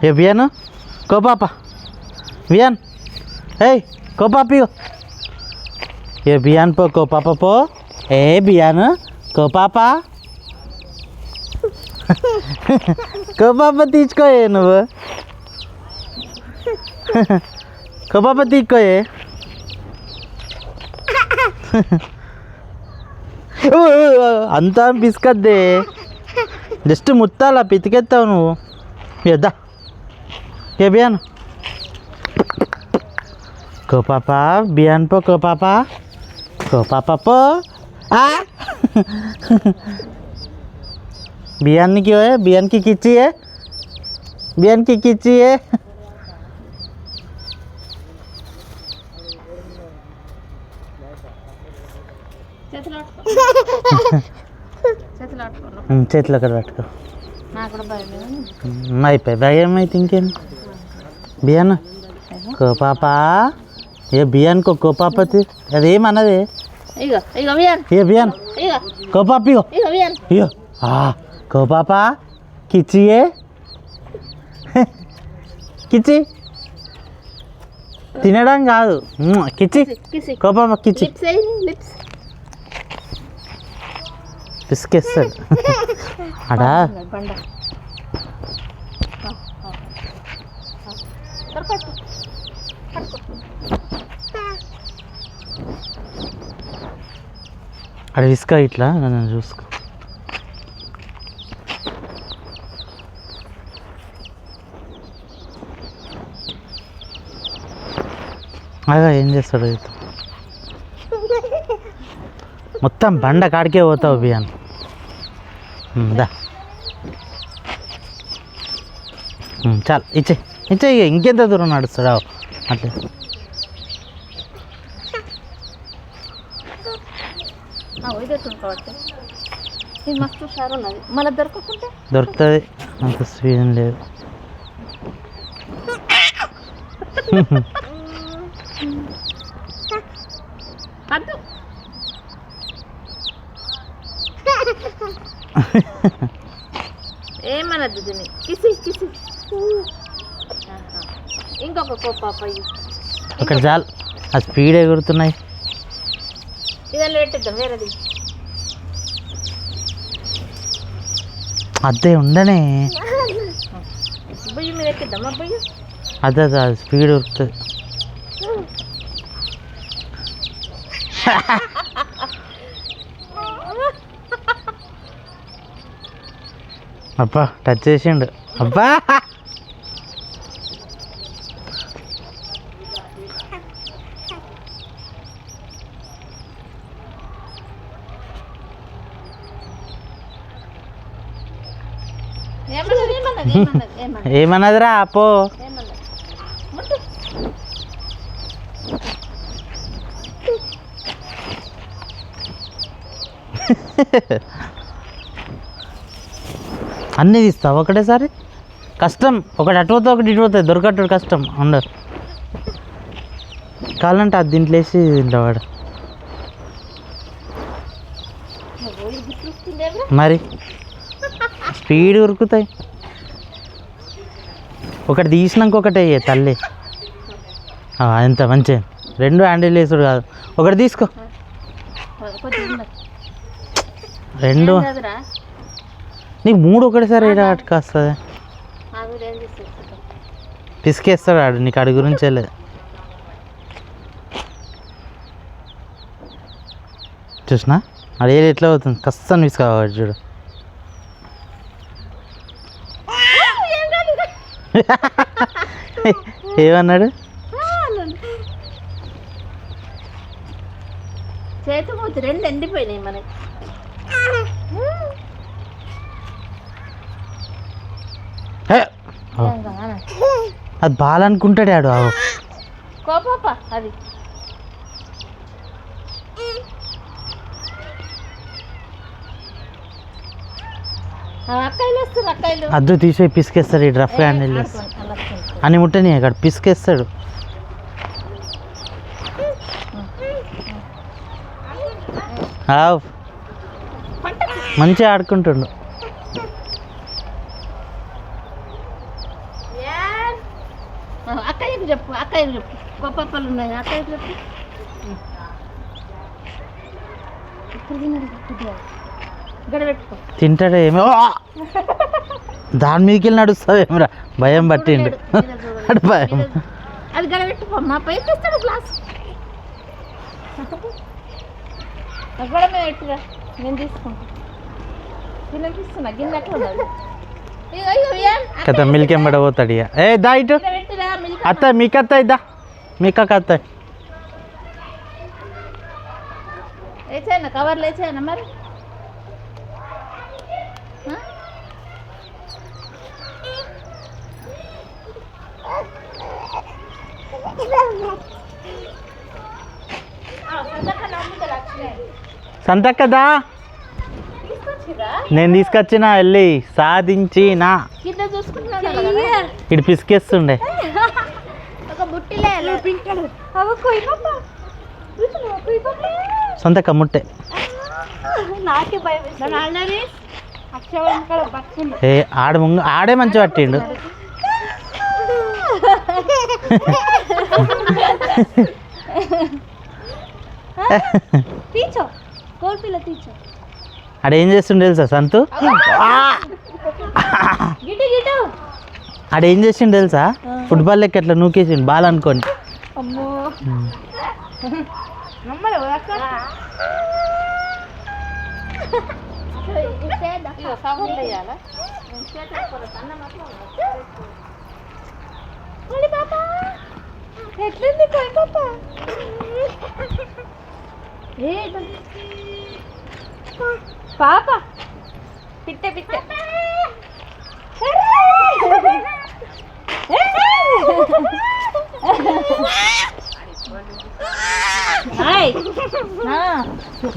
ఏ బియాను కో పాప బియాన్ ఏయ్ కో పాపియో ఏ బియాన్ పో కో పాప పో ఏ బియాను కో పాప కో పాప తీసుకోయే నువ్వు కో పాప తీసుకోయే అంతా పిసుకద్దే జస్ట్ ముత్తాలా పితికెత్తావు నువ్వు ఎద్దా ఏ బియాన్ కో పాప బియాన్ పో కో పాప పో बियान की है बियान की खींची है बियान की खींची है చేతిలో అక్కడ పట్టుకో అయిపోయి భయం అయితే ఇంకేం బియాన్ కో పాప ఏ బియాన్ కో పాపతి అదేమన్నది ఏ బియాన్ కో పాపియో ఇయో కో పాప కిచ్చియే కిచ్చి తినడం కాదు కిచ్చి కో పాప కిచ్చి పిసికేస్తాడు అడా అక్కడ ఇసుక ఇట్లా నన్ను చూసుకో అగా ఏం చేస్తాడు అయితే మొత్తం బండ కాడికే పోతావు బియాన్ దా చాలు ఇచ్చే ఇక ఇంకెంత దూరం నడుస్తాడు అట్లా దొరుకుతుంది అంత స్వీయం లేదు ఏమనద్దు దీన్ని కిసి కిసి ఇంకొక కోపాప అక్కడ చాలు ఆ స్పీడ్ ఎగురుతున్నాయి ఇదాన్ని పెట్టిద్దాం వేరేది అదే ఉండనే బొయ్యి మీద ఎక్కిద్దామా బొయ్యి అదే అది స్పీడ్ ఉరుకుతుంది అబ్బా టచ్ చేసిండు అబ్బా ఏమన్నదిరా అపో అన్నీ తీస్తావు ఒకటేసారి కష్టం ఒకటి అటు పోతే ఒకటి ఇటు పోతుంది దొరకట్టు కష్టం ఉండదు కావాలంటే అది దీంట్లో వేసి తింటా వాడు మరి స్పీడ్ ఉరుకుతాయి ఒకటి తీసినాక ఒకటి అయ్యే తల్లి ఎంత మంచిగా రెండు హ్యాండిల్ వేసుడు కాదు ఒకటి తీసుకో రెండు నీకు మూడు ఒకటిసారి ఏడా అటుకు వస్తుంది పిసికేస్తాడు ఆడు నీకు అడి గురించి వెళ్ళలేదు చూసినా అది ఏది ఎట్లా అవుతుంది కష్టం పిసుకావాడు చూడు ఏమన్నాడు చేతి రెండు ఎండిపోయినాయి మనకి అది బాగా అనుకుంటాడు ఆడు కోపాప అది అక్కాయిలు వస్తారు అక్కాయిలు అద్దు తీసే పిసికేస్తాడు ఈ రఫ్ హ్యాండిల్ అని ముట్టని అక్కడ పిసికేస్తాడు మంచిగా ఆడుకుంటుండు అక్కయ్యకి చెప్పు, అక్కయ్యకి చెప్పు. గొప్పలు ఉన్నాయి, అక్కయ్యకి చెప్పు. ఇక్కడ పెట్టుకో. తింటాడే ఏమో దాని మీదకి వెళ్ళి నడుస్తావేమరా భయం పట్టిండు అటు భయం. అది గడ పెట్టుకో, మా పై తెస్తాడు గ్లాస్. గడ మీద పెట్టుగా, నేను తీసుకుంటా. తినకిస్తున్నా గిన్నె ఎట్లా ఉన్నది. కదా మిల్క్ ఎంబడ పోతాడు ఇక. ఏ దా ఇటు అత్త మీకు అత్త ఇద్దా మీకు అత్త. లేచాయన కవర్లు లేచాయన మరి. సంతక్కదా నేను తీసుకొచ్చిన వెళ్ళి సాధించిన ఇటు పిసికేస్తుండే. ఒక బుట్టిలే సొంతక్క ముట్టే నాకే భయం. ఏ ఆడే మంచి పట్టిండు. తీచో కోల్పిల్ల తీచో. ఆడేం చేస్తుండే తెలుసా సంతు? గిటు గిటు ఆడేం చేసిండు తెలుసా? ఫుట్బాల్ లెక్క ఎట్లా నూకేసిండు బాల్ అనుకోని. అమ్మో ఎట్లుంది కోయి పాప? పాప పిట్టే పిట్టే.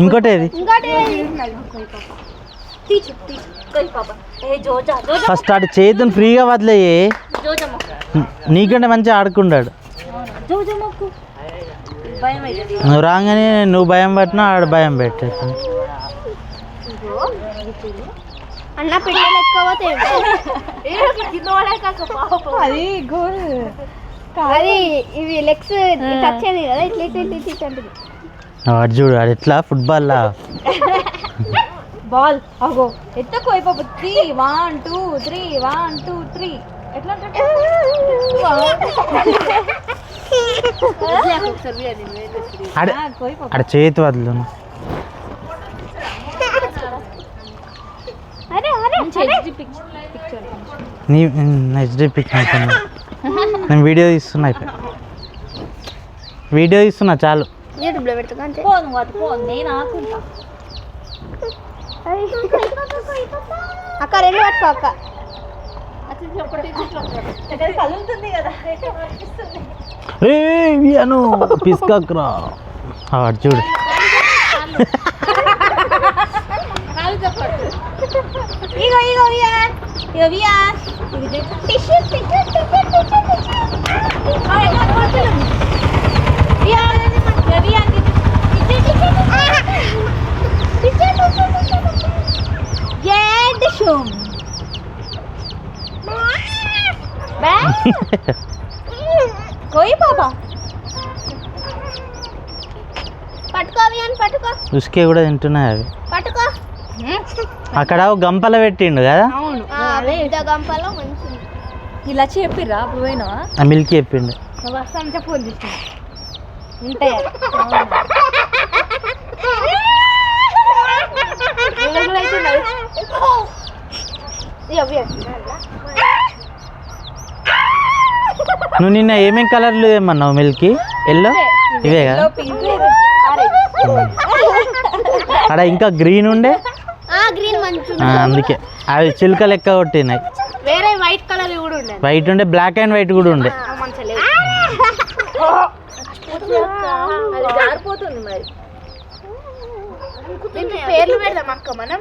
ఇంకోటి ఏది ఫస్ట్ ఆడు చేతుని ఫ్రీగా వదిలేయి, నీకంటే మంచిగా ఆడుకున్నాడు. నువ్వు రాగానే నువ్వు భయం పట్టినా ఆడు భయం పెట్టేది. అన్న పిల్లలు ఎక్కకపోతే అది ఇవి లెగ్స్ టచ్ అయింది కదా, ఇట్లా ఇట్లా ఇట్లా అంటే వాడు చూడు ఆడు ఎట్లా ఫుట్బాల్ బాల్ అగో ఎత్తకు అయిపోయి 3 1 2 3 1 2 3 ఎట్లా ఆడ చేతి వదలు. నీ హెచ్డి పిక్ అవుతున్నా, నేను వీడియో తీస్తున్నా. అయిపోయి వీడియో తీస్తున్నా చాలు. యూట్యూబ్లో పెడుతున్నా అంతే. నేను ఆకుంటా అక్క రెండు పట్టుకో అక్క. కలుగుతుంది కదా అను పిస్కాక్రా వాడు చూడు. ఇగో ఇగో వియాన్ ఇగో వియాన్ టిష్యూ कोई पापा పట్టుకో వియాన్ పట్టుకో. ఉస్కే కూడా తింటున్నాయి అవి. పట్టుకో. అక్కడ గంపల పెట్టిండు కదా. అవును అదే గంపలో మంచిది. ఇలా చెప్పిర్రా అప్పుడు పోయినావా? మిల్క్ చెప్పిండు. వస్తాంటే ఫోన్ చేసి ఉంటాయి. నువ్వు నిన్న ఏమేం కలర్లు ఏమన్నావు మిల్క్? ఎల్లో ఇవే కదా. అక్కడ ఇంకా గ్రీన్ ఉండే, అందుకే అవి చిలుక లెక్క కొట్టినాయి. వేరే వైట్ కలర్ కూడా ఉండే, వైట్ ఉండే, బ్లాక్ అండ్ వైట్ కూడా ఉండే. అది జారిపోతుంది మరి. పేర్లు పెడదాం అక్క మనం.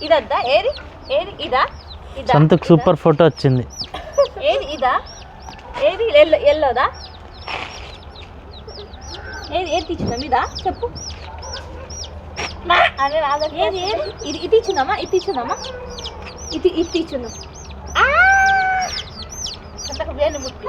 ఇదద్దా ఏది ఏది ఇదా ఇదా? సంతకు సూపర్ ఫోటో వచ్చింది. ఏది ఇదా ఏది ఎల్లోదా ఏది ఏది తెచ్చిందా ఇదా చెప్పు. అరే రాదు ఏది ఏది ఇది ఇది ఇచ్చుందమ్మా ఇది ఇచ్చుందమ్మా ఇది ఇది ఇచ్చుందాం అంతకు వేలు ముట్టి